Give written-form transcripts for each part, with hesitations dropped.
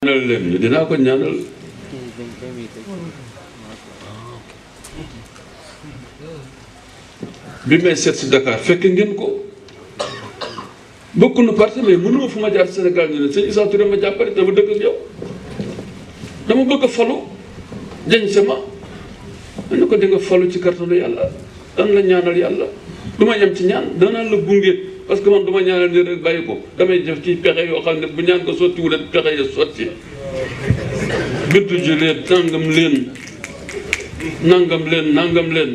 ñaanal leen ñu dinaa ko ñaanal bi may seet si Dakar fekk ngeen ko bokk na parti mais mënuma fu ma jaar Sénégal ñu ne sëñ Issa Touré ma jàppale dama dëkk ak yow dama bëgg a falu jañ sama ma ne ko di nga falu ci kartanu yàlla dan la ñaanal yàlla du ma yem ci ñaan danaa la gunge parce que man du ma ñaanal ni rek bàyyi ko damay jëf ci pexe yoo xam ne bu ñaan ko sotti wu leen pexe ya sotti bintu ji leen nangam leen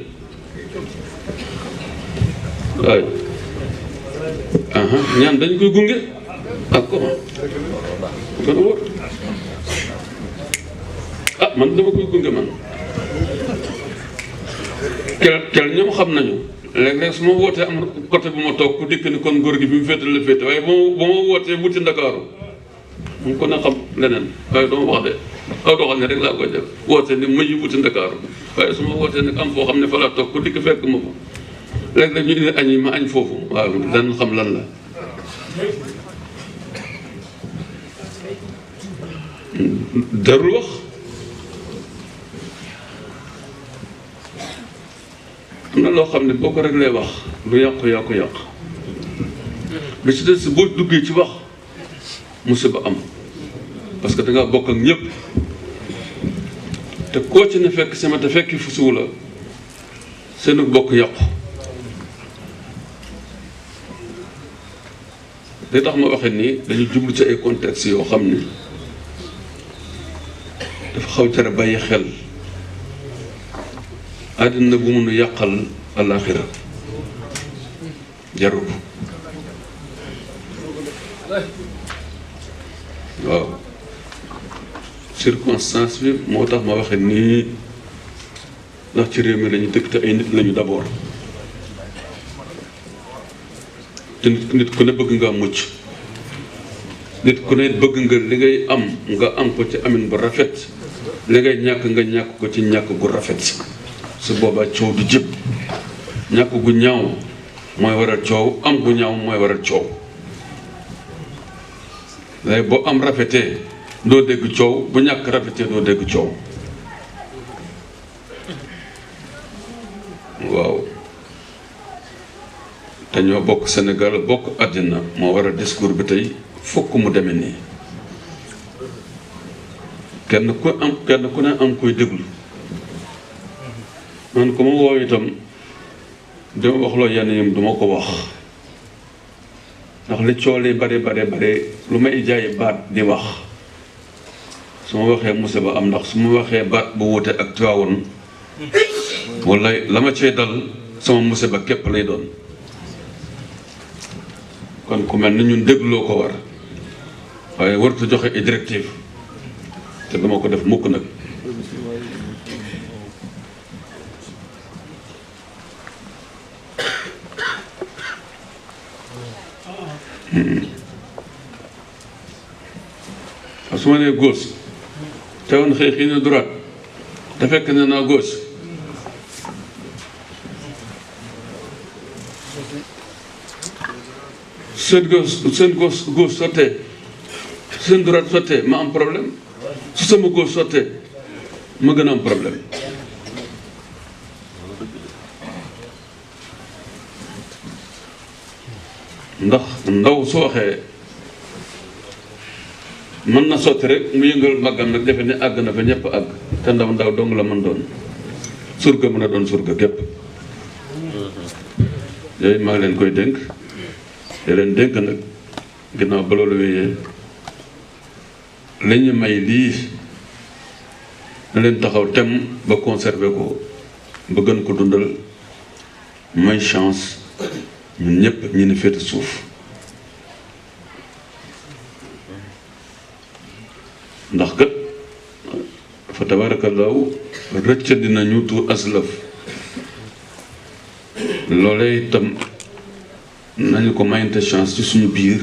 waaye ñaan dañ koy gunge ak comment kon wóor man dama koy gunge man kel ñoom xam nañu léeg-léeg su ma wootee am côté bu ma toog ku dikk ni kon góor gi bi mu féetal la féete waaye ba ma wootee wuti Ndakaaru mu ko na xam leneen waaye dama wax de aw doo xam ne rek laa koy def woote ni mëj wuti Ndakaaru waaye su ma wootee nag am foo xam ne fa laa toog ku dikk fekk ma fa léeg-léeg ñu indi añ yi ma añ foofu waaw dan xam lan la darul wax am na loo xam ne boo ko rek lay wax lu yàqu yaa ko yàq bi ci des boo duggee ci wax musiba am parce que da ngaa bokk ak ñëpp te koo ci ne fekk sama te fekki fu suw la seen bokk yàqu li tax ma waxee nii dañu jublu ci ay contexte yoo xam ni dafa xaw tere bàyyi xel àddina bu mun a yàqal alaaxira jaru ko waaw circonstance bi moo tax ma waxe nii ndax ci réew mi lañu dëkk te ay nit lañu d'abord te nit ku ne bëgg nga mucc nit ku ne bëgg nga li ngay am nga am ko ci amin bu rafet li ngay ñàkk nga ñàkk ko ci ñàkk gu rafet su boobaa coow du jëpp ñàkk gu ñaaw mooy waral coow am gu ñaaw mooy waral coow waaye boo am rafetee doo dégg coow bu ñàkk rafetee doo dégg coow waaw te ñoo bokk Sénégal bokk àddina moo waral discours bi tey fokk mu demee nii kenn ku ne am koy déglu man ko ma woo itam dama waxloo yenn yim duma ko wax ndax li cool yi bare lu may jaay baat di wax su ma waxee musiba am ndax su ma waxee baat bu wuute ak Tiwaawoon wala la ma cee dal sama musiba képp lay doon kon ku mel ni ñun dégloo ko war waaye warut a joxe ay directive te dama ko def mukk nag su ma nee gauche te woon xëy xii ne droite te fekk ne naa gauche seen gauche sottee seen droite sottee ma am problème su sama gauche sottee ma gën a am problème ndax ndaw su waxee mën na sotti rek mu yëngal màggam nag defe ne àgg na fa ñëpp àgg te ndaw dong la mën doon surga mën a doon surga gépp yooyu maa ngi leen koy dénk te leen dénk nag ginnaaw ba loolu wéyee li ñu may lii na leen taxaw tem ba conserver ko ba gën ko dundal may chance ñun ñëpp ñu ne féete suuf ndax kat fa tabaarakallaahu rëcc dinañu tuur aslaf loolee itam nañu ko mayante chance ci suñu biir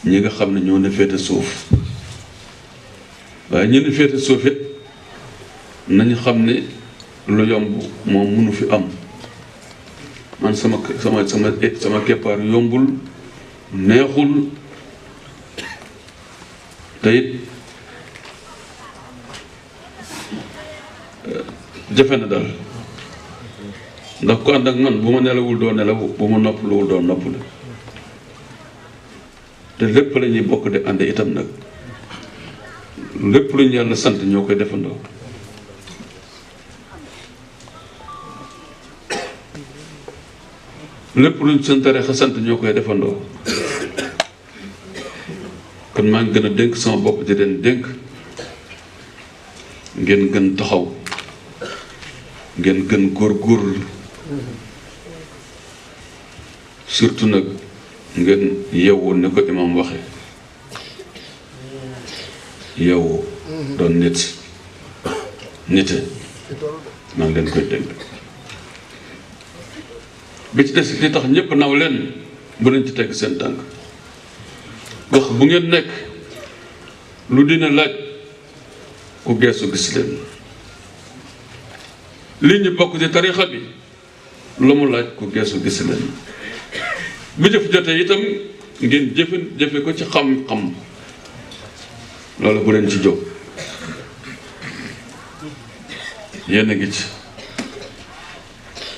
ñi nga xam ne ñoo ne féete suuf waaye ñu ne féete suuf it nañu xam ne lu yomb moom mënu fi am man sama keppaar yombul neexul te it jafe na daal ndax ku ànd ak man bu ma nelawul doo nelaw bu ma noppaluwul doo noppalu te lépp la ñuy bokk di ànd itam nag lépp lu ñu yàlla sant ñoo koy defandoo lépp lu ñu seen tariixa sant ñoo koy defandoo kon maa ngi gën a dénk sama bopp di leen dénk ngeen gën taxaw ngeen gën góorgóorlu surtout nag ngeen yeewu ni ko imam waxe yeewu doon nite maa ngi leen koy dénk bi ci des li tax ñëpp naw leen bu leen ci teg seen tànk wax bu ngeen nekk lu dina laaj ku geesu gis leen li ñu bokk ci tariixa bi lu mu laaj ku geesu gis leen bu jëf jotee itam ngeen jëfe ko ci xam-xam loolu bu leen ci jóg yéen a ngi ci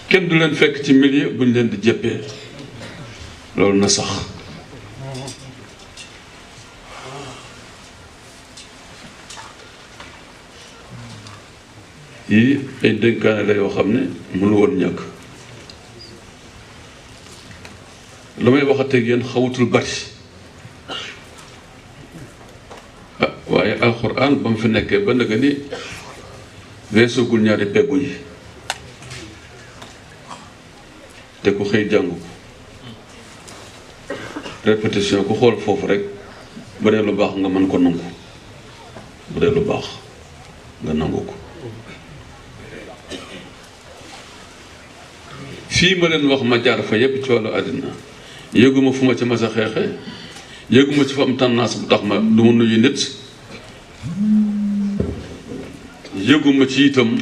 kenn du leen fekk ci milieu bu ñu leen di jëppee loolu na sax yii ay dénkaane la yoo xam ne mënu woon ñàkk lu may waxateeg yéen xawutul bari waaye alxuraan ba mu fi nekkee ba nga ni weesugul ñaari peggu yi te ku xëy jàngu ko répétition ku xool foofu rek bu dee lu baax nga mën ko nangu bu dee lu baax nga nangu ko fii ma leen wax ma jaar fa yépp ci wàllu àddina yëguma fu ma ci mas a xeexe yëguma ci fa am tendance bu tax ma du ma nuyu nit yëguma ci itam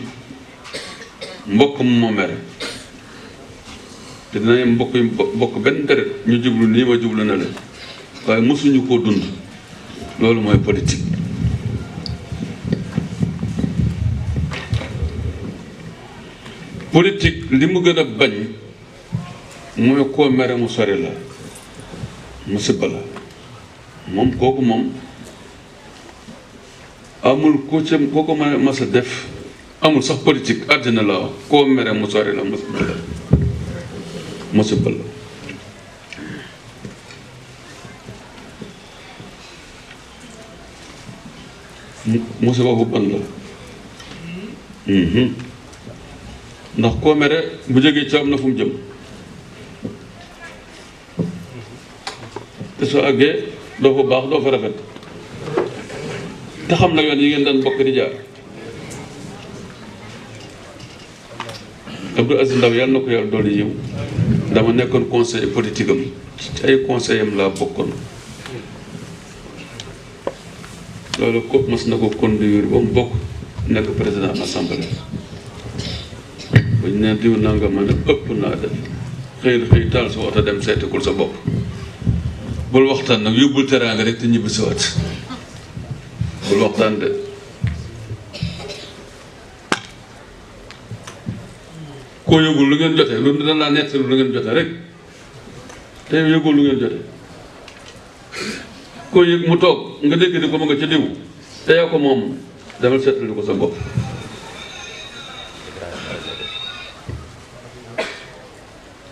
mbokk mu ma mere te dinañ mbokk yu bokk benn deret ñu jublu nii ma jublu na leen waaye mosuñu koo dund loolu mooy politique politique li mu gën a bañ mooy koo mere mu sori la musiba la moom kooku moom amul ku ca koo ko mën a mas a def amul sax politique àddina la wax koo mere mu sori la musiba la musiba bu ban la ndax koo mere bu jógee ci am na fu mu jëm te soo àggee doo fa baax doo fa rafet te xam na yoon yi ngeen daan bokk di jaar Abdou Aziz Ndaw yàlla na ko yàlla dolli yiw dama nekkoon conseiller politique am ci ay conseil am laa bokkoon loolu ko mas na ko conduire ba mu bokk nekk président assemblée bañ ne diw nanga ma ne ëpp naa def xëy taal sa oto dem seetikul sa bopp bul waxtaan nag yóbbul teraanga rek te ñibbi si waat bul waxtaan de koo yëgul lu ngeen jote lu dana laa nettali lu ngeen jote rek te yëgul lu ngeen jote koo yëg mu toog nga dégg ni ko ma nga ca diw te yaa ko moom demal seetali ko sa bopp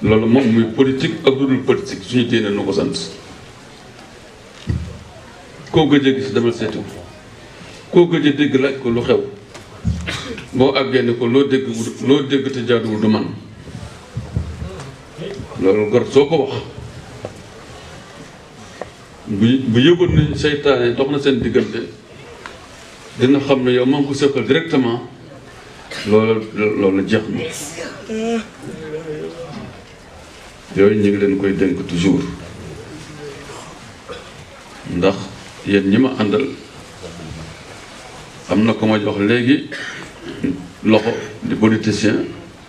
loolu moom muy politique ak lu dul politique suñu diine nu ko sant koo gëj a gis demal seetu koo gëj a dégg laaj ko lu xew boo àggee ne ko loo dégg te jaaduwul du man loolu gor soo ko wax bu yëgoon nañ seytaane dox na seen diggante dina xam ne yow maa ngi ko seqal directement loolu jeex na yooyu ñu ngi leen koy dénk toujours ndax yéen ñi ma àndal am na ko ma jox léegi loxo di politicien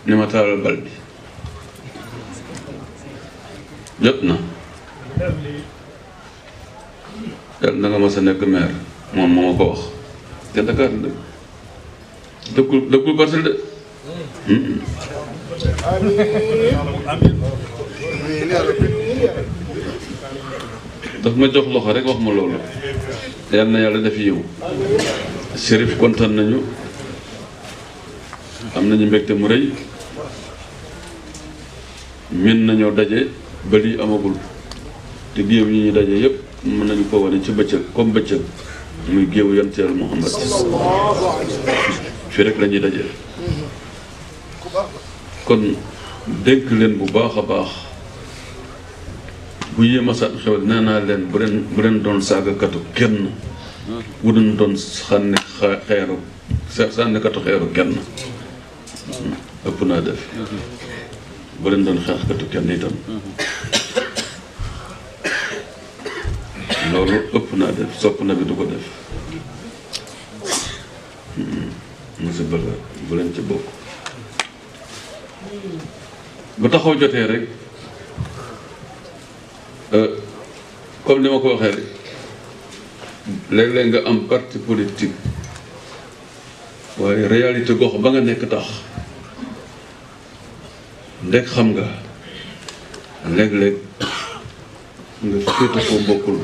ni ma taalal bal bi jot na yàlla na nga mas a nekk maire moom moo ma ko wax te Dakar la dëkkul Parcelles de daf ma jox loxo rek wax ma loolu yal na yàlla def yiw Chérif kontaan nañu am nañu mbégte mu rëy min nañoo daje ba lii amagul te géew yi ñu daje yëpp mën nañu ko wane ci bëccëg comme bëccëg muy géewu yonent Yàlla Muhammad fii rek la ñuy daje kon dénk leen bu baax a baax bu yéem a sat xew nee naa leen bu leen doon saagakatu kenn bu leen doon sànnikatu xeeru kenn ëpp naa def bu leen doon xeexkatu kenn itam loolu ëpp naa def sopp na bi du ko def musiba la bu leen ci bokk bu taxaw jotee rek comme ni ma ko waxee rek léeg-léeg nga am parti politique waaye réalité gox ba nga nekk tax ndek xam nga léeg-léeg nga féete foo bokkul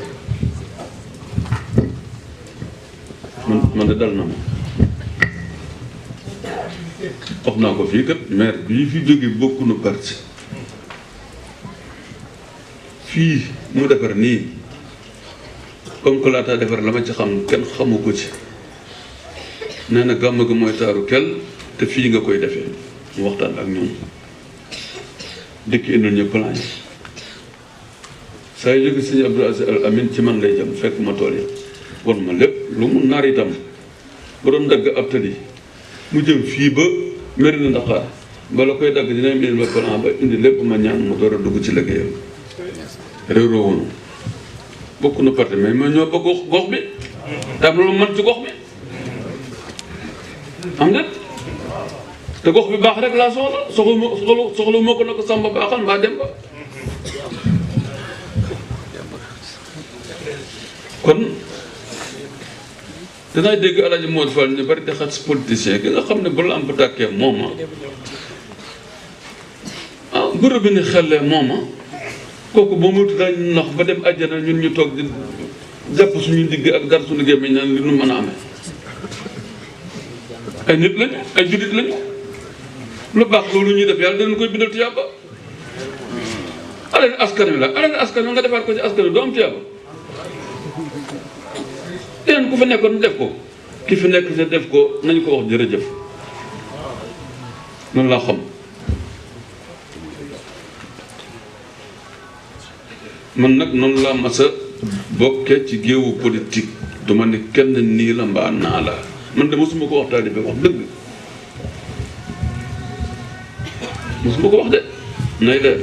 man de dal na ma wax naa ko fii kat maire bii fi jóge bokkunu parti fii mu defar nii comme que laataa defar la ma ci xam kenn xamu ko ci nee na gàmm gi mooy taaru kel te fii nga koy defee mu waxtaan ak ñoom dëkk indil ñu plan yi saa yu jóge sëñ Abdou Aziz Al Amin ci man lay jëm fekk ma tool yi won ma lépp lu mu naar itam ba doon dagg ab tali mu jëm fii ba Mérina Dakhar bala koy dagg dina indil ma plan ba indi lépp ma ñaan mu door a dugg ci liggéeyam réew woonu bokk na parti mais ma ñoo bokk gox bi te am na lu mën ci gox bi am nga te gox bi baax rek laa soxla moo ko na ko Samba baaxal mbaa dem ba kon danaa dégg El Hadj Modou Fall ñu bari di xas politicien ki nga xam ne bu lamp tàkkee mooma groupe bi ni xellee mooma kooku boo moytu daañu nax ba dem àjjana ñun ñu toog di jàpp suñu digg ak dar suñu gémmiñ naan li nu mën a amee ay nit lañu ay jullit lañu lu baax loolu ñuy def yàlla dinañ koy bindal tiyaaba alal askan wi la alal askan wi nga defaat ko ci askan wi doo am tiyaaba keneen ku fi nekkoon def ko ki fi nekk te def ko nañ ko wax jërëjëf noonu laa xam man nag noonu laa mas a bokke ci géewu politique du ma ne kenn nii la mbaa naa la man de mosuma ko wax taalibe wax dëgg mosuma ko wax de nay leer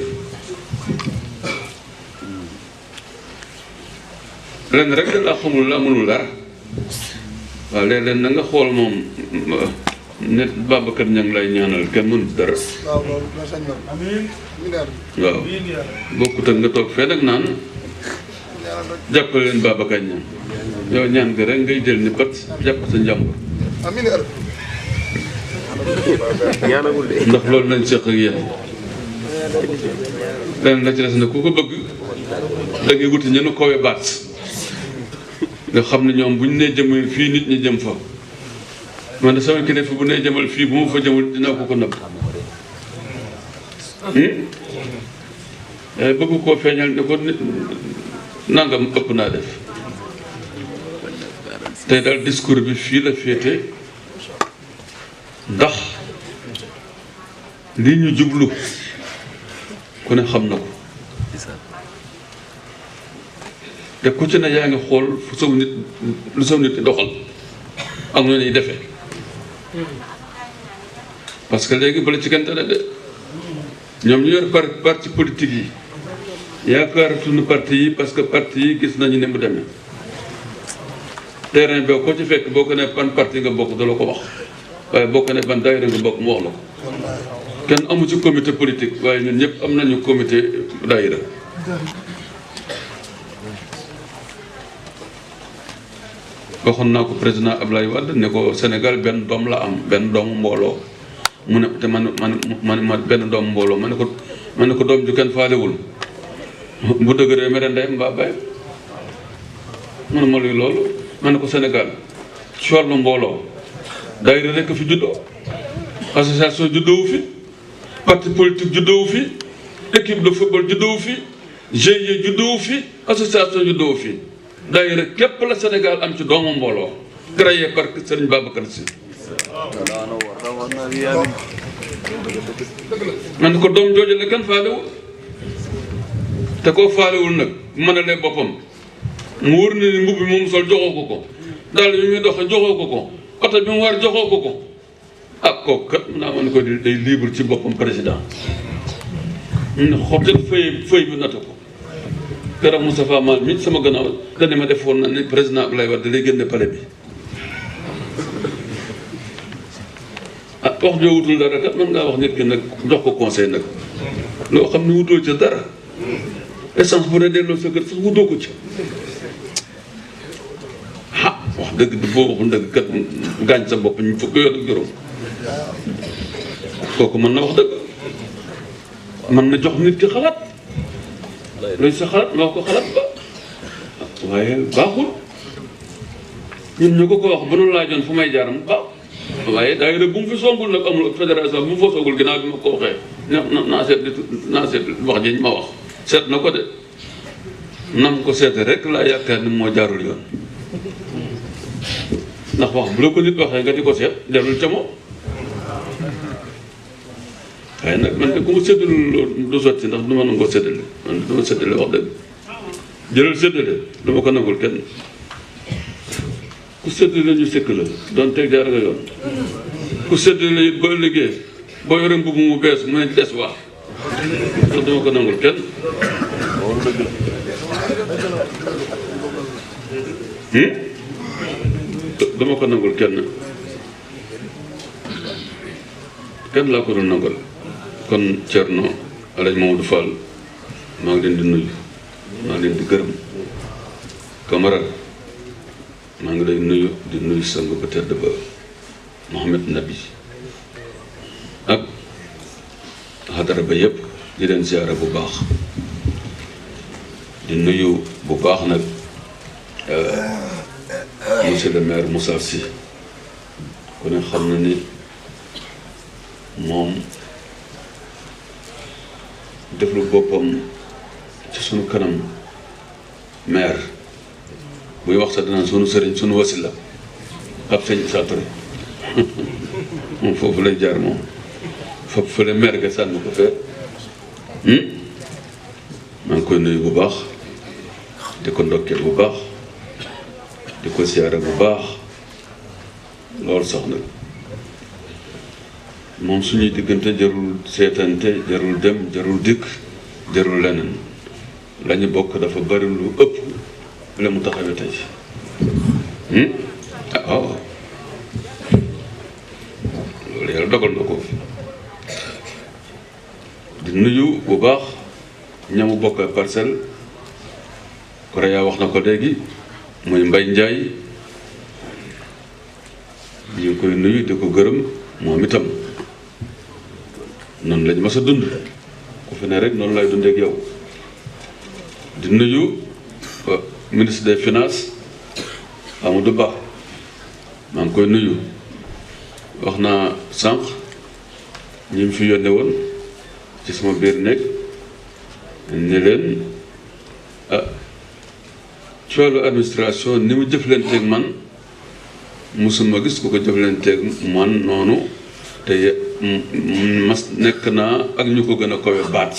ren rek da laa xamul la mënul dara waaw léeg-léeg na nga xool moom nit Babacar Niang lay ñaanal kenn mënut dara waaw bokkut ak nga toog fee nag naan jàppale leen Babacar Niang yow ñaan gi rek ngay jël ni pat jàpp sa njàmbur ndax loolu nañ seq ak yéen leen la ci des na ku ko bëgg da ngay wuti ñenu kowe baat nga xam ne ñoom bu ñu nee jëmal fii nit ñi jëm fa man de sama kilifa bu nee jëmal fii bu ma fa jëmul dinaa ko nëbb bëgg koo feeñal ne ko nit nangam ëpp naa def tey daal discours bi fii la féete ndax lii ñu jublu ku ne xam na ko te ku ci ne yaa ngi xool fu saw nit lu saw nit di doxal ak nu ñuy defee parce que léegi bala ci gante ne de ñoom ñu yor parti politique yi yaakaaratuñu parti yi parce que parti yi gis nañu ne mu demee terrain bi ko ci fekk boo ko ne ban parti nga bokk da la ko wax waaye boo ko ne ban daayira nga bokk mu wax la ko kenn amu ci comité politique waaye ñun ñëpp am nañu comité daayira waxoon naa ko président Ablaye Wade ne ko Sénégal benn doom la am benn doomu mbooloo mu ne te man benn doom mbooloo ma ne ko doom ju kenn faalewul bu dëgëree mere ndeyam mbaa baay mu ne ma luy loolu ma ne ko Sénégal ci wàllu mbooloo daayira rekk fi juddoo association juddoowu fi parti politique juddoowu fi équipe de football juddoowu fi GIE juddoowu fi association juddoowu fi daayira képp la Sénégal am ci doomu mbooloo créé par Serigne Babacar Sy man ko doom jooju la kenn faalewul te koo faalewul nag mën a lee boppam mu wër ni mbubb bi moom sol joxoo ko daal bi muy doxe joxoo ko oto bi mu war joxoo ko ak kooku kat mun naa mën ko day libre ci boppam président mu ne xottal feuille bi nata ko keroog Moustapha Mal mi sama gannaaw dane ma defoon na ni président Abdoulaye Wade da lay génne palais bi wax joo wutul dara kat mën ngaa wax nit ki nag jox ko conseil nag loo xam ne wutoo ca dara essence bu ne delloo sa kër sax wutoo ko ci wax dëgg boo waxul dëgg kat gaañ sa bopp ñu fukk yoon ak juróom kooku mën na wax dëgg mën na jox nit ki xalaat luy sa xalaat nga wax ko xalaat ba waaye baaxul ñun ñu ko wax bu nu laajoon fu may jaaram baax waaye daayira bu mu fi songul nag amul fédération bu mu fa songul ginnaaw bi ma ko waxee naa seet wax ji ma wax seet na ko de nam ko seete rek laa yaakaar ni moo jaarul yoon ndax wax bu la ko nit waxee nga di ko seet delul ca moom waaye nag man de ku ma séddalul du sotti ndax du ma nangoo séddale man du ma séddale wax dëgg jëlal séddale du ma ko nangul kenn ku séddale ñu sëkk la doon teg jaar nga yoon ku séddale it boo liggéey boo yore mbubb mu bees mu ne des wax ndax duma ko nangul kenn dama ko nangul kenn laa ko doon nangul kon Thierno Alaaji Mamadou Fall maa ngi leen di nuyu maa ngi leen di gërëm camarade maa ngi lay nuyu di nuyu sang ba tedd ba Mohamed Nabi ak xadara ba yëpp di leen ziyaara bu baax di nuyu bu baax nag monsieur le maire Moussa Sy ku ne xam na ni moom deflu boppam ci sunu kanam maire buy wax sax dana sunu sëriñ sunu wasila ab sëñ Issa Touré moom foofu lay jaar moom foofu fële maire ga sànni ko fee maa ngi koy nuyu bu baax di ko ndokkeel bu baax di ko siyaare bu baax loolu sax nag moom suñuy diggante jarul seetante jarul dem jarul dikk jarul leneen la ñu bokk dafa bari lu ëpp la mu taxawee tey waaw loolu yàlla dogal na ko di nuyu bu baax ñamu bokk parcelle Korea wax na ko léegi muy Mbaye Ndiaye ñu ngi koy nuyu di ko gërëm moom itam noonu lañ mas a dund ku fi ne rek noonu lay dundee ak yow di nuyu ministre des finances Amadou Ba maa ngi koy nuyu wax naa sànq ñi fi yónnee woon ci sama biir nekk ni leen ci wàllu administration ni mu jëflanteeg man musuma gis ku ko jëflanteeg man noonu te mas nekk naa ak ñu ko gën a kawe baat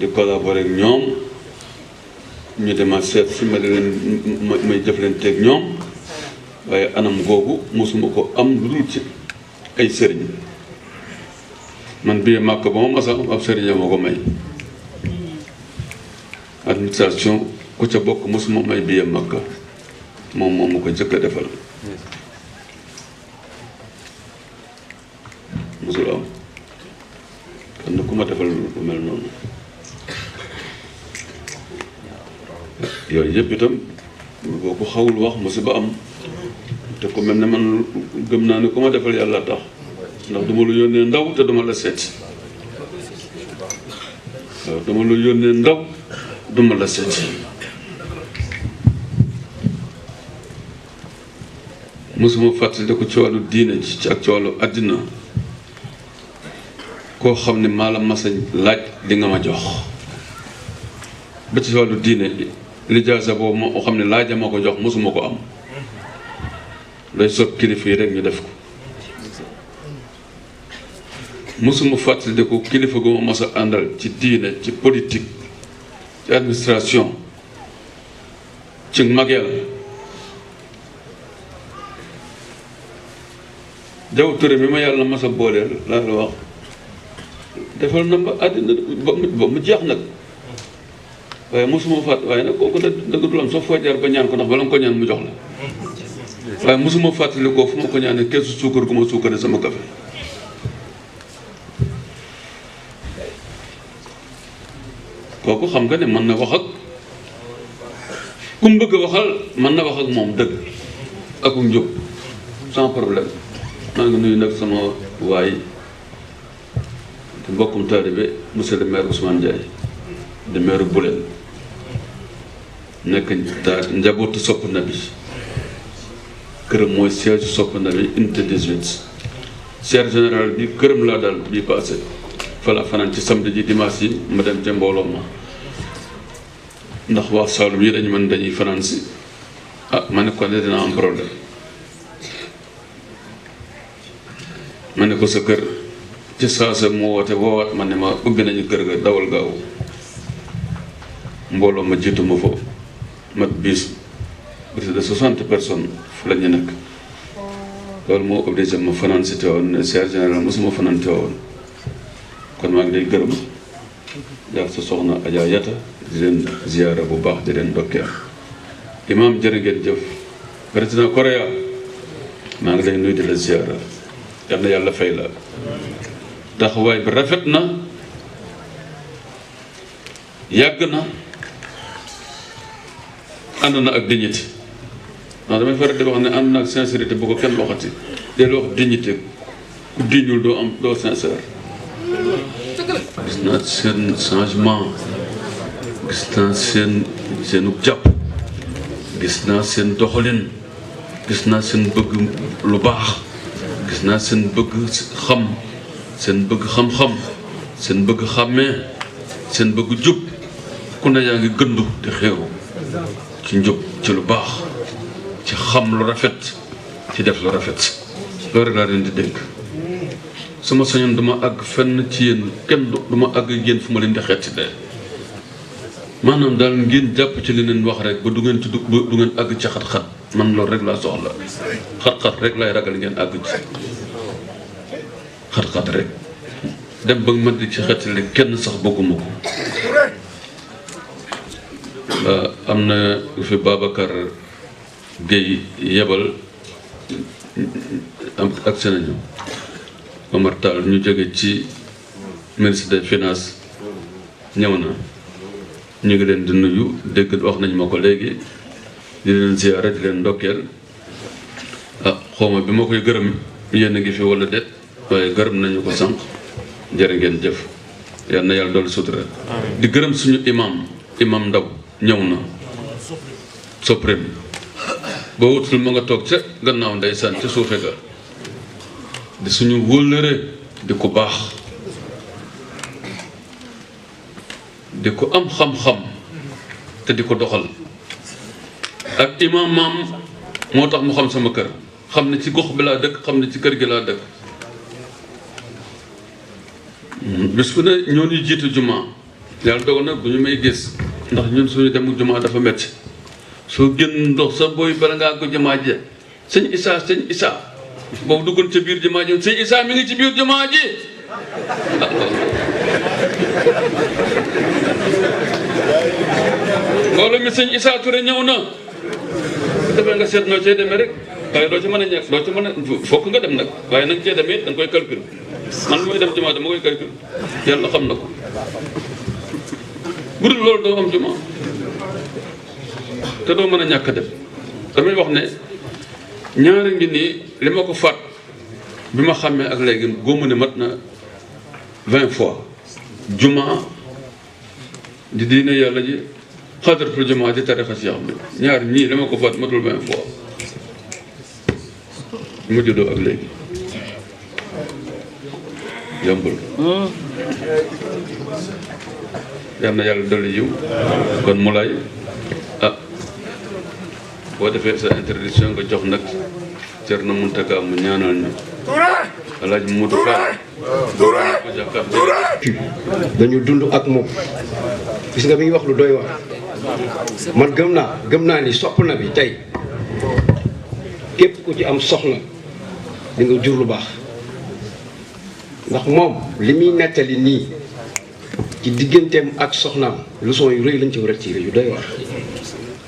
di collaborer ak ñoom ñu dema seet si ma di leen may jëflanteeg ñoom waaye anam googu mosuma ko am lu dul ci ay sëriñ man bii màkk ba ma masa am ab sëriñ ma ko may administration ku ca bokk mosuma may bii màkk moom moom ma ko jëkk a defal mosul am kon ku ma defal lu mel noonu yooyu yëpp itam boo ko xawul wax musiba am te ku mel ne man gëm naa ne ku ma defal yàlla tax ndax duma lu yónnee ndaw te duma la seet waaw dama lu yónnee ndaw duma la seet mosuma fàttali ko ci wàllu diine ci ak ci wàllu àddina koo xam ne maa la masa laaj di nga ma jox ba ci wàllu diine lijaasa boobu moo xam ne laaj ma ko jox mosuma ko am lay sot kilifa yi rek ñu def ko mosuma fàttali ko kilifa gu ma mas a àndal ci diine ci politique ci administration ci mageel Jaw Ture bi ma yàlla mas a booleel laa la wax defal na ma àddina ba mu jeex nag waaye mosuma fàtt waaye nag kooku dëgg du am soo foo jaar ba ñaan ko ndax bala nga ko ñaan mu jox la waaye mosuma fàttali ko fu ma ko ñaanee keesu suukar gu ma suukaree sama café kooku xam nga ne mën na wax ak ku mu bëgg a waxal mën na wax ak moom dëgg ak njub sans problème maa ngi nuyu nag sama waay te mbokkum taalibe monsieur le maire Ousmane Ndiaye de maire Boulel nekk njabootu Sopp Nabi këram mooy siège Sopp Nabi unité 18 siège général bi këram laa daal bii passé fa la fanaan ci samedi ji dimanche yi ma dem ca mbooloo ma ndax waa Saalum yi dañu mën dañuy fanaan si ma ne ko ne dina am problème ma ne ko sa kër ci saasa moo woote woowaat ma ne ma ubbi nañu kër ga dawal gaaw mbooloo ma jiitu ma foofu mat bis plus de 60 personnes fu la ñu nekk loolu moo obligé ma fanaan si Tiwaawan ne secrétaire général mosuma fanaan Tiwaawan kon maa ngi lay gërëm yaa sa soxna Adja Yata di leen ziyaara bu baax di leen ndokkeel imaam jërë ngeen jëf président Korea maa ngi lay nuyu di la ziyaara yal na yàlla fay la taxawaay bi rafet na yàgg na ànd na ak dignité ndax damay faral di wax ne ànd na ak sincérité bu ko kenn waxati del wax dignité ku diñul doo sincère gis naa seen changement gis naa seenu jàpp gis naa seen doxalin gis naa seen bëgg lu baax gis naa seen bëgg xam seen bëgg xam-xam seen bëgg xàmmee seen bëgg jub ku ne yaa ngi gëndu di xeeru ci njub ci lu baax ci xam lu rafet ci def lu rafet loolu rek laa leen di dénk su ma sañoon duma àgg fenn ci yéen kenn duma àgg yéen fu ma leen di xeeti de maanaam daal ngeen jàpp ci li leen wax rek ba du ngeen ci du ngeen àgg ci xat-xat man loolu rek laa soxla xat-xat rek lay ragal ngeen àgg ci xat-xat rek dem ba ma di ci xeetali kenn sax bëgguma ko am na fi Babacar Gueye yebal ak Sénégal Omar Tall ñu jóge ci ministre des finances ñëw na ñu ngi leen di nuyu dégg wax nañ ma ko léegi di leen ziyaara di leen ndokkeel xawma bi ma koy gërëm yéen a ngi fi wala déet waaye gërëm nañu ko sànq jërë ngeen jëf yal na yàlla doolu sutura di gërëm suñu imam Ndaw ñëw na suprême boo wutul ma nga toog ca gannaaw ndeysaan ca suufe ga di suñu wóllëre di ko baax di ko am xam-xam te di ko doxal ak imam maam moo tax mu xam sama kër xam ne ci gox bi laa dëkk xam ne ci kër gi laa dëkk bis fu ne ñoo ñu jiitu jumaa yàlla dogal nag bu ñu may gis ndax ñun suñu dem jumaa dafa metti soo génn ndox sa booy bala ngaa ko jumaa ji sëñ Issa boobu duggoon ca biir jumaa ji sëñ Issa mi ngi ci biir jumaa ji mbooloo mi sëñ Issa Touré ñëw na defee nga seet noo cee demee rek waaye doo ci mën a ñàkk doo ci mën a fokk nga dem nag waaye nag cee demee da nga koy calcul man mooy dem jumaa dama koy calcul yàlla xam na ko bu dul loolu doo am jumaa te doo mën a ñàkk a dem damay wax ne ñaari ngi nii li ma ko faat bi ma xàmmee ak léegi góomu ne mat na 20 fois juma di diine yàlla ji xadratul juma di tarixa si xam ne ñaar ñii dama ko faat matul 20 fois mu juddoo ak léegi yombul. yal na yàlla dolli yiw kon mu lay boo defee sa introduction nga jox nag Thierno Mountaga mu ñaanal ñu Alaaji Modou Fall ko jàkkaar dañu dund ak moom gis nga bi ngi wax lu doy waar man gëm naa ni sopp na bi tey képp ku ci am soxna di nga jur lu baax ndax moom li muy nettali nii ci digganteem ak soxnaam leçon yu rëy lañ ci war a tirer yu doy waar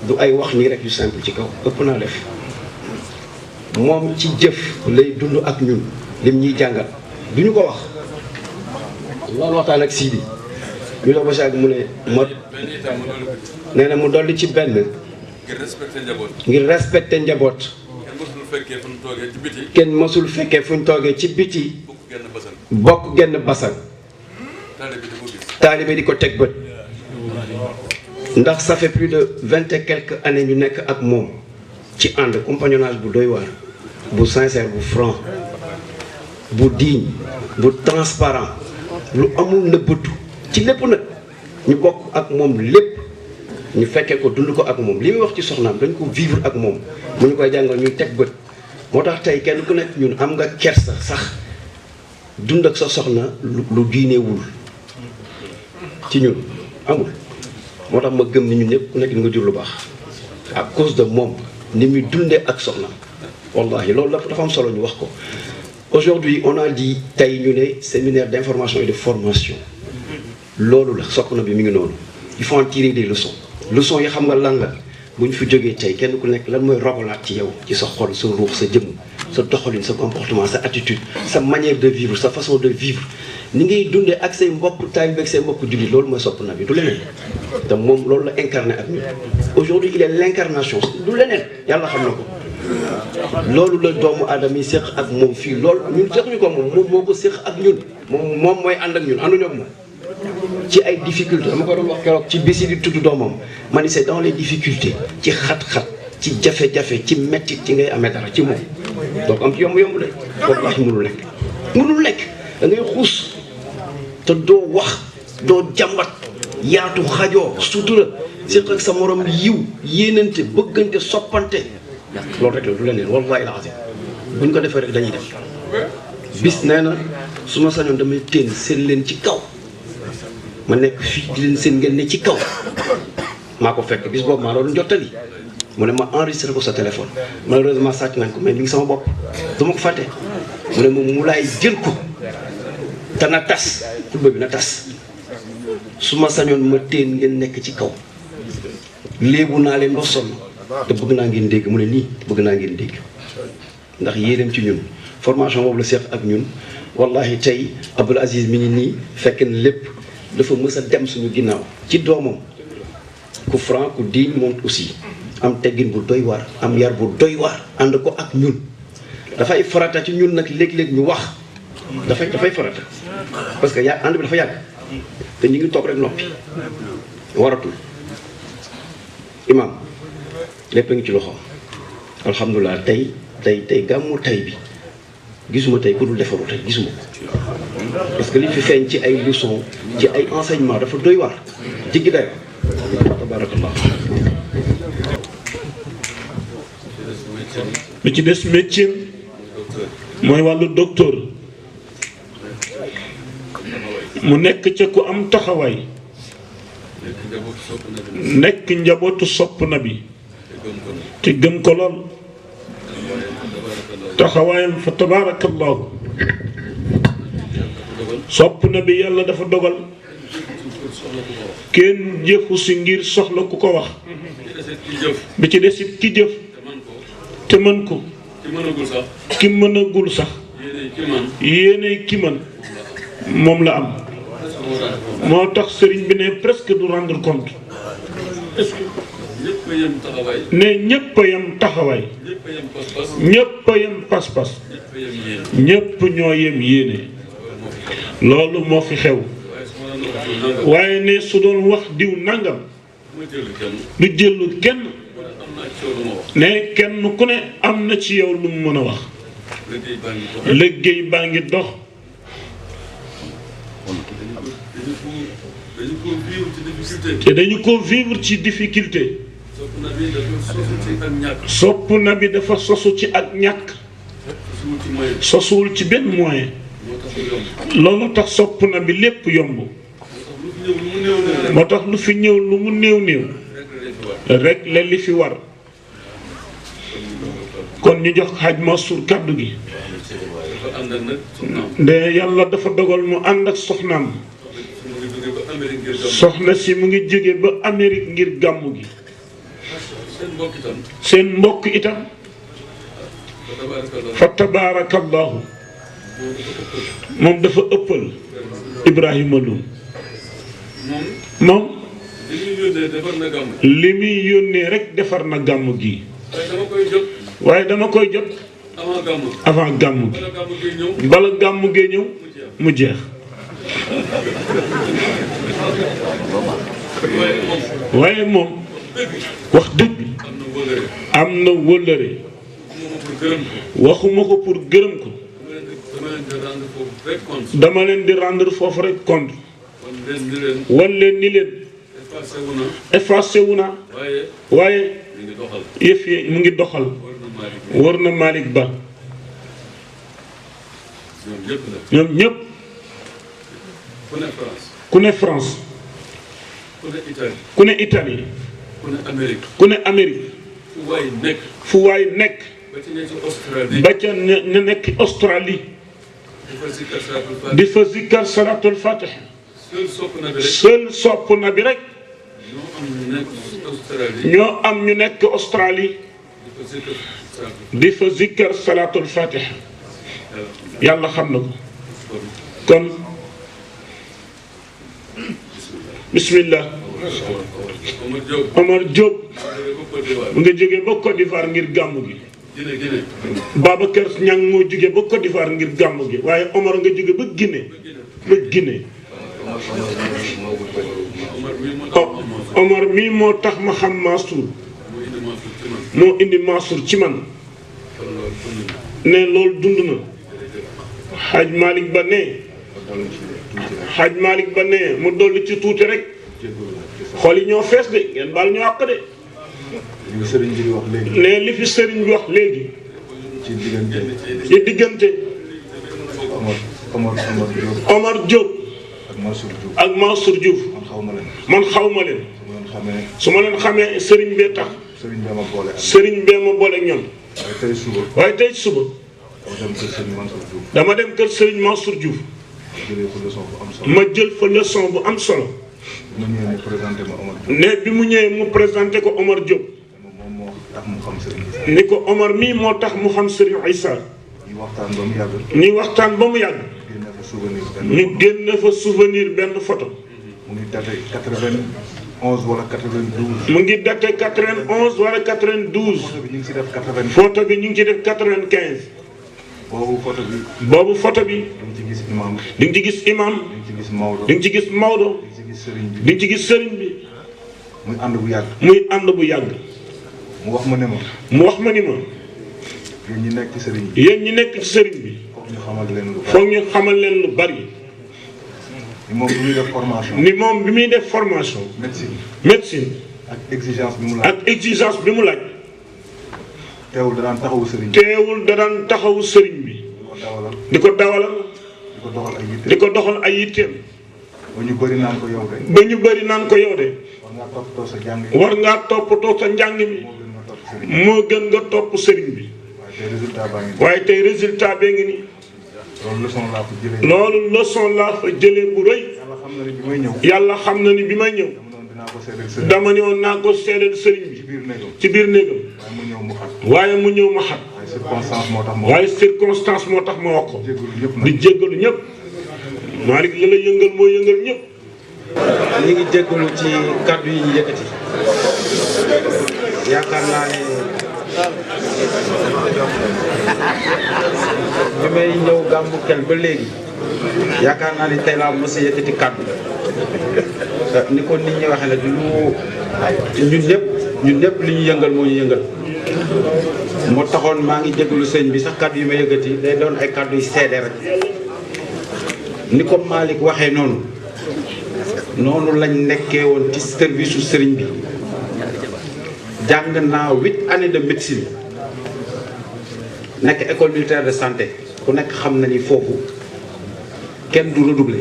du ay wax nii rek yu simple ci kaw ëpp naa def moom ci jëf lay dund ak ñun lim ñuy jàngal duñu ko wax loolu waxtaan ak Sidi ñu dox ba saag mu ne ma nee na mu dolli ci benn ngir respecté njaboot kenn mësul fekkee fu ñu toogee ci biti bokk genn basan taalibe di ko teg bët ndax ça fait plus de 20 et quelques années ñu nekk ak moom ci ànd compagnonnage bu doy waar bu sincère bu franc bu digne bu transparent lu amul nëbbatu ci lépp nag ñu bokk ak moom lépp ñu fekkee ko dund ko ak moom li muy wax ci soxnaam dañ ko vivre ak moom mu ñu koy jàngal ñuy teg bët moo tax tey kenn ku nekk ñun am nga kersa sax dund ak sa soxna lu diinewul ci ñun amul moo tax ma gëm ni ñun ñëpp ku nekk di nga jur lu baax à cause de moom ni muy dundee ak soxna wallahi loolu dafa am solo ñu wax ko. Aujourd'hui on a dit tey ñu ne séminaire d'information et de formation loolu la soxna bi mi ngi noonu il faut en tirer des leçons yi xam nga lan la bu ñu fi jógee tey kenn ku nekk lan mooy rogalaat ci yow ci sa xol sa ruux sa jëmm sa doxalin sa comportement sa attitude sa manière de vivre sa façon de vivre ni ngay dundee ak say mbokk taalibe ak say mbokk jullit loolu mooy sopp na bi du leneen te moom loolu la incarné ak ñun aujourd'hui il est l'incarnation du leneen yàlla xam na ko loolu la doomu aadama yi séq ak moom fii loolu ñun séquñu ko moom moo ko séq ak ñun moom mooy ànd ak ñun ànduñu ak moom ci ay difficultés dama ko doon wax keroog ci bisi di tudd doomam ma ni c'est dans les difficultés ci xat-xat ci jafe-jafe ci mettit ci ngay amee dara ci moom donc am ci yomb-yomb de wallahi mënul nekk da ngay xuus te doo wax doo jàmbat yaatu xajoo sutura séq ak sa morom yiw yéenante bëggante soppante loolu rek la du leneen wallahi alazim buñ ko defee rek dañuy def bis nee na su ma sañoon damay teen seen leen ci kaw ma nekk fii di leen seen ngeen ne ci kaw maa ko fekk bis boobu maa loolu jottali mu ne ma enregistré ko sa téléphone malheureusement sàcc nañ ko mais mi ngi sama bopp dama ko fàtte mu ne moom mu laay jël ko te na tas xutba bi na tas su ma sañoon ma teen ngeen nekk ci kaw léebu naa leen ba sonn te bëgg naa ngeen dégg mu ne nii bëgg naa ngeen dégg ndax yéeneem ci ñun formation boobu la seex ak ñun wallahi tey Abdoul Aziz mi ngi nii fekk na lépp dafa mës a dem suñu ginnaaw ci doomam ku franc ku digne moom aussi am teggin bu doy waar am yar bu doy waar ànd ko ak ñun dafay farata ci ñun nag léeg-léeg ñu wax dafay farata parce que ànd bi dafa yàgg te ñu ngi toog rek noppi waratul imam lépp a ngi ci loxo alhamdulilah tey gàmmu tey bi gisuma tey ku dul defaru tey gisuma ko parce que li fi feeñ ci ay leçon ci ay enseignement dafa doy waar jiggi dayo tabarakallah li ci des métier mooy wàllu docteur mu nekk ca ku am taxawaay nekk njabootu sopp na bi te gëm ko lool taxawaayam fa tabarakallahu sopp na bi yàlla dafa dogal kenn jëfu si ngir soxla ku ko wax bi ci desit ki jëf te mën ko ki mënagul sax yéene ki mën moom la am moo tax sëriñ bi ne presque du rendre compte ñëpp a yem taxawaay. ne ñëpp a yem taxawaay. ñëpp a yem pas-pas. ñëpp a yem pas-pas. ñëpp a yem yéene. ñëpp ñoo yem yéene. loolu moo fi xew. waaye ne su doon wax diw nangam. du jëlu kenn. ne kenn ku ne am na ci yow lu mu mën a wax. liggéey baa ngi dox. te dañu ko vivre ci difficulté. sopp na bi dafa sosu ci ak ñàkk. sosuwul ci benn moyen. loolu tax sopp na bi lépp yomb. moo tax lu fi ñëw lu mu néew néew. rek la li fi war. kon ñu jox Hadj Mansour kàddu gi. de yàlla dafa dogal mu ànd ak soxnaam. soxna si mu ngi jóge ba Amérique ngir gàmmu gi. seen mbokk itam. fa tabaarakallahu. moom dafa ëppal. Ibrahima Loum. moom. li muy yónnee rek defar na gàmmu gi. waaye dama koy jot. avant gàmmu gi. bala gàmmu gee ñëw mu jeex. waaye moom wax dëgg am na wëllëre. waxuma ko pour gërëm ko. dama leen di rendre foofu rek compte. wan leen ni leen. effacé wu na. waaye yëf yi mu ngi doxal. wër na Malick Ba. ñoom ñëpp. ku ne France. ku ne Italie. ku ne Amérique. fu waay nekk. ba ca ña nekk Australie. di fa zikkar salatul fatiha. seul sopp na bi rek. ñoo am ñu nekk Australie. di fa zikkar salatul fatiha. yàlla xam na ko. kon bismillah. Omar Diop mu nga jóge ba Côte d'Ivoire ngir gàmmu gi. Babacar Niang moo jóge ba Côte d'Ivoire ngir gàmmu gi waaye Omar nga jóge ba Guinée. ba Guinée. Omar mii moo tax ma xam Mansour. moo indi Mansour ci man. ne loolu dund na. Hadj Malick Ba ne. Hadj Malick Ba ne mu dolli ci tuuti rek. xool yi ñoo fees de ngeen baal ñu àq de. li sëriñ bi wax léegi. ne li fi sëriñ bi wax léegi. ci diggante. Omar Diop. ak Mansour Diouf. man xaw ma leen. su ma leen xamee sëriñ bee tax. sëriñ bee ma boole ak ñoom. waaye tey suba. dama dem kër sëriñ Mansour Diouf. ma jël fa leçon bu am solo. ne bi mu ñëwee mu présenté ko Omar Diop. ni ko Omar mii moo tax mu xam Serigne Issa. ñuy waxtaan ba mu yàgg. ñu génne fa souvenir benn photo. mu ngi daté 91 wala 92. mu ngi daté 91 wala 92. photo bi ñu ngi ci def 95. photo bi ñu ngi ci def 95. boobu photo bi. di nga ci gis imam. di nga ci gis imam. di nga ci gis Maodo. di nga ci gis Maodo. di nga ci gis sëriñ bi. muy ànd bu yàgg. muy ànd bu yàgg. mu wax ma ne ma. mu wax ma ni ma. yéen ñi nekk ci sëriñ bi. yéen ñi nekk ci sëriñ bi. foog ñu xamal leen lu bari. foog ñu xamal leen lu bari. ni moom bi muy def formation. ni moom bi muy def formation. médecine. ak exigence bi mu laaj. ak exigence bi mu laaj. teewul da daan taxawu sëriñ bi. teewul da daan taxawu sëriñ bi. di ko dawalal. di ko doxal ay yitteem. ba ñu bëri naan ko yow de. ba ñu bëri naan ko yow de. war ngaa toppatoo sa njàng mi. war ngaa toppatoo sa njàng mi. moo gën nga topp sëriñ bi. waaye tey résultat bee ngi nii. loolu leçon laa fa jëlee. loolu leçon laa fa jëlee bu rëy. yàlla xam na ni bi may ñëw. yàlla xam na ni bi may ñëw. dama ñëwoon naa ko seedeel sëriñ bi. ci biir néegam. waaye mu ñëw ma xat. waaye circonstance moo tax ma wax ko. di jéggalu ñëpp. Malick la la yëngal moo yëngal ñëpp. ñi ngi jéggalu ci kàddu yi ñu yëkkati yaakaar naa ne bi may ñëw gàmmu kel ba léegi yaakaar naa ni tey laa mos a yëkkati kàddu ni ko nit ñi waxee nag ñun ñëpp li ñu yëngal moo ñu yëngal moo taxoon maa ngi jégalu sëñ bi sax kàddu yi ma yëkkati day doon ay kàddu yu seede rek ni ko Malick waxee noonu lañ nekkee woon ci service su sëriñ bi jàng naa 8 années de médecine nekk école militaire de santé ku nekk xam na ni foofu kenn du redoubler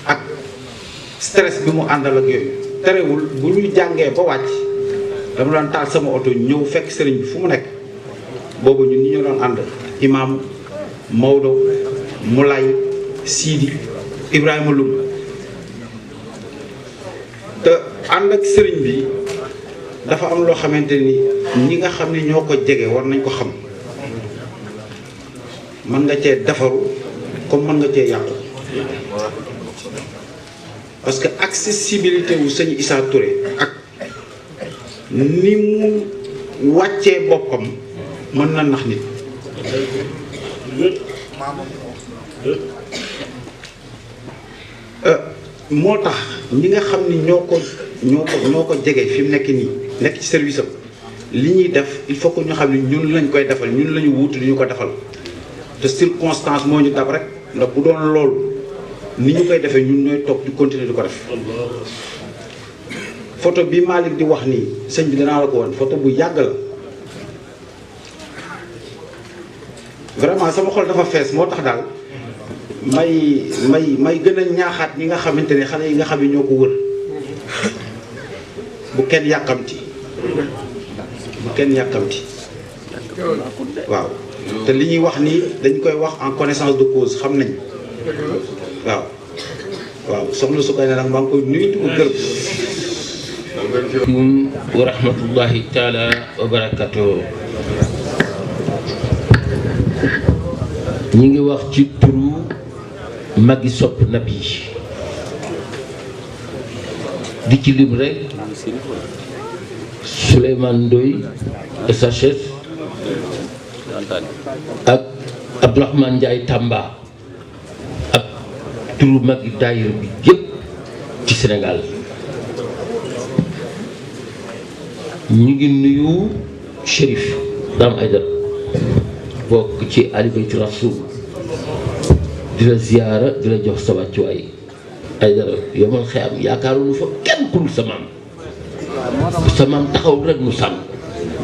ak stress bi mu àndal ak yooyu terewul bu ñuy jàngee ba wàcc dama doon taal sama oto ñëw fekk sëriñ bi fu mu nekk boobu ñun ñi ñu doon ànd imam Maodo Moulay Sidi Ibrahima Loum te ànd ak sëriñ bi dafa am loo xamante ni ñi nga xam ni ñoo ko jege war nañ ko xam mën nga cee defaru comme mën nga cee yàqu parce que accessibilité wu sëñ Issa Touré ak ni mu wàccee boppam mën na nax nit moo tax ñi nga xam ni ñoo ko jege fi mu nekk nii nekk ci service am li ñuy def il faut que ñu xam ni ñun lañ koy defal ñun la ñu wuutu di ñu ko defal te circonstance moo ñu dab rek ndax bu doon loolu ni ñu koy defee ñun ñooy toog di continuer di ko def. photo bi Malick di wax nii sëñ bi danaa la ko woon photo bu yàgg la vraiment sama xol dafa fees moo tax daal may gën a ñaaxaat ñi nga xamante ne xale yi nga xam ne ñoo ko wër bu kenn yàkkamti waaw te li ñuy wax nii dañ koy wax en connaissance de cause xam nañ waaw soxna su koy ne nag maa ngi koy nuyu di ko gërëm. wa rahmatullahi taala wa barakatuh. ñi ngi wax ci turu magi sopp nabi di ci lim rek Souleymane Ndoye SHS ak Abdourahmane Ndiaye Tamba ak turu magi daayira bi yëpp ci Sénégal. ñu ngi nuyu Chérif Dame Aïdara bokk ci Ali Bayti Rasoul di la ziyaara di la jox sa wàccuwaay Aïdara yomal xeyam yaakaaruñu fa kenn ku dul sa maam taxaw rek nu sànn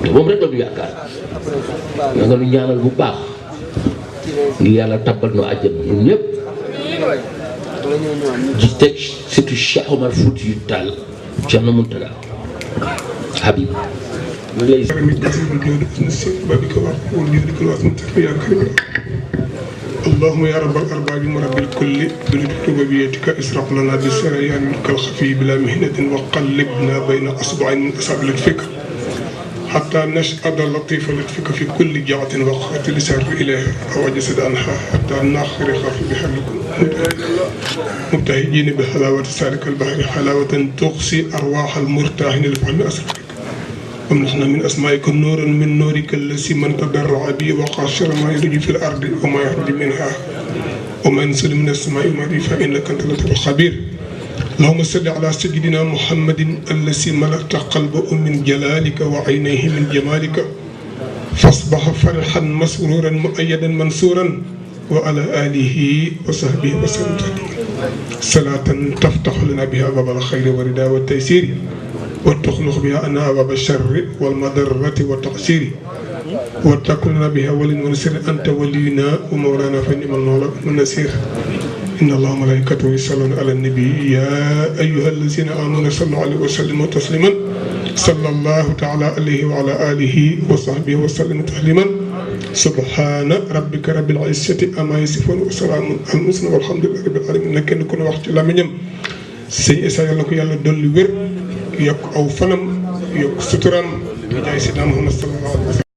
te moom rek la ñu yaakaar na nga nu ñaanal bu baax ngir yàlla tabbal nu àjjana ñun ñëpp di teg surtout Cheikh Omar Foutiyou Tall Cheikh na Mountaga Habib اللهم يا رب الأرباب مرب الكل بلطف ربوبيتك اسرق لنا بالسريان منك الخفي بلا مهنة وقلبنا بين أصبع من أصابع لطفك حتى نشهد لطيف لطفك في كل جعة وقعة لسر إليها أو جسد عنها حتى ناخر خاف بها لكم مبتهجين بحلاوة سالك البحر حلاوة تغسي أرواح المرتاحين لفهم أسرك ومنحنا من أسمائك نورا من نورك الذي من تضرع به وقاشر ما يرج في الأرض وما يخرج منها وما ينزل من السماء وما فإنك أنت اللطيف الخبير. اللهم صل على سيدنا محمد الذي ملأت قلبه من جلالك وعينيه من جمالك فاصبح فرحا مسرورا مؤيدا منصورا وعلى آله وصحبه وسلم صلاة تفتح لنا بها باب الخير والرضا والتيسير وتخلق بها أنها باب الشر والمضرة والتقصير وتكون بها ولي ونصير أنت ولينا ومولانا فنعم المولى والنصير. إن الله وملائكته يصلون على النبي يا أيها الذين آمنوا صلوا عليه وسلموا تسليما صلى الله تعالى عليه وعلى آله وصحبه وسلم تسليما سبحان ربك رب العزة أما يصفون وسلام على المرسلين والحمد لله رب العالمين. nekk ku ne wax ci làmmiñam sëñ Issa yàlla ko yàlla dolli wér yokk aw fanam yokk suturam bi jaay sidna Muhammad sallallahu alayhi wa sallam